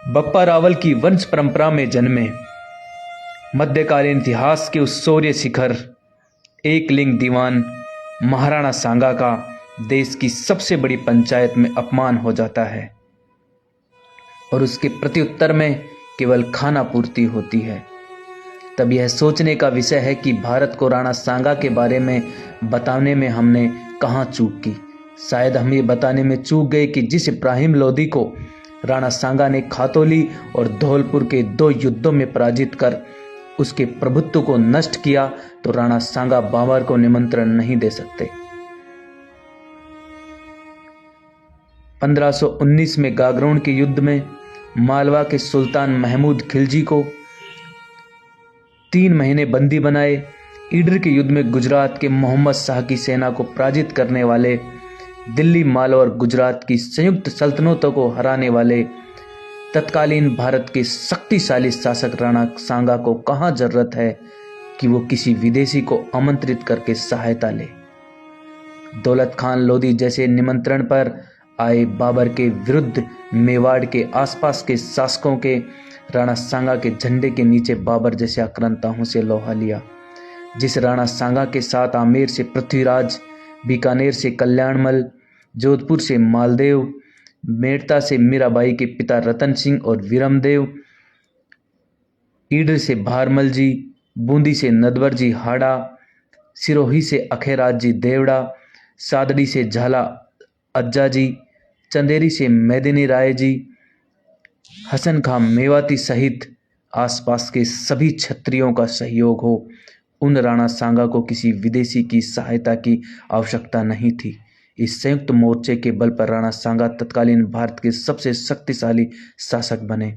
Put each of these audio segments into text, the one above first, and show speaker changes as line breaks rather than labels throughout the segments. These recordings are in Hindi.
बप्पा रावल की वंश परंपरा में जन्मे, मध्यकालीन इतिहास के उस शौर्य शिखर एकलिंग दीवान महाराणा सांगा का देश की सबसे बड़ी पंचायत में अपमान हो जाता है और उसके प्रत्युत्तर में केवल खाना पूर्ति होती है। तब यह सोचने का विषय है कि भारत को राणा सांगा के बारे में बताने में हमने कहाँ चूक की। शायद हम ये बताने में चूक गए कि जिस इब्राहिम लोदी को राणा सांगा ने खातौली और धौलपुर के 2 युद्धों में पराजित कर उसके प्रभुत्व को नष्ट किया, तो राणा सांगा बाबर को निमंत्रण नहीं दे सकते। 1519 में गागरोन के युद्ध में मालवा के सुल्तान महमूद खिलजी को 3 महीने बंदी बनाए। ईडर के युद्ध में गुजरात के मोहम्मद शाह की सेना को पराजित करने वाले, दिल्ली, मालवा और गुजरात की संयुक्त सल्तनतों को हराने वाले तत्कालीन भारत के शक्तिशाली शासक राणा सांगा को कहाँ जरूरत है कि वो किसी विदेशी को आमंत्रित करके सहायता ले। दौलत खान लोदी जैसे निमंत्रण पर आए बाबर के विरुद्ध मेवाड़ के आसपास के शासकों के राणा सांगा के झंडे के नीचे बाबर जैसे आक्रांताओं से लोहा लिया। जिस राणा सांगा के साथ आमेर से पृथ्वीराज, बीकानेर से कल्याणमल, जोधपुर से मालदेव, मेड़ता से मीराबाई के पिता रतन सिंह और वीरमदेव, ईडर से भारमल जी, बूंदी से नदवर जी हाड़ा, सिरोही से अखेराज जी देवड़ा, सादड़ी से झाला अज्जा जी, चंदेरी से मेदिनी राय जी, हसन खां मेवाती सहित आसपास के सभी क्षत्रियों का सहयोग हो। उन राणा सांगा को किसी विदेशी की सहायता की आवश्यकता नहीं थी। इस संयुक्त मोर्चे के बल पर राणा सांगा तत्कालीन भारत के सबसे शक्तिशाली शासक बने।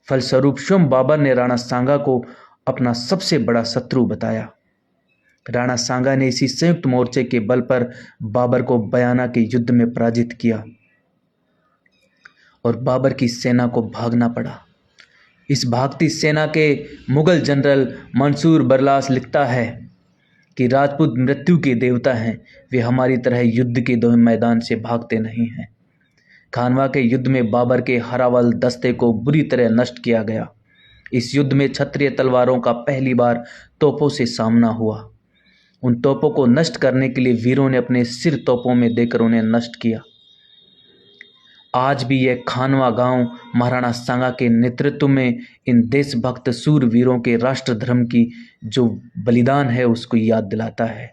फलस्वरूप स्वयं बाबर ने राणा सांगा को अपना सबसे बड़ा शत्रु बताया। राणा सांगा ने इसी संयुक्त मोर्चे के बल पर बाबर को बयाना के युद्ध में पराजित किया और बाबर की सेना को भागना पड़ा। इस भागती सेना के मुगल जनरल मंसूर बरलास लिखता है कि राजपूत मृत्यु के देवता हैं, वे हमारी तरह युद्ध के मैदान से भागते नहीं हैं। खानवा के युद्ध में बाबर के हरावल दस्ते को बुरी तरह नष्ट किया गया। इस युद्ध में क्षत्रिय तलवारों का पहली बार तोपों से सामना हुआ। उन तोपों को नष्ट करने के लिए वीरों ने अपने सिर तोपों में देकर उन्हें नष्ट किया। आज भी यह खानवा गांव महाराणा सांगा के नेतृत्व में इन देशभक्त सूरवीरों के राष्ट्र धर्म की जो बलिदान है उसको याद दिलाता है।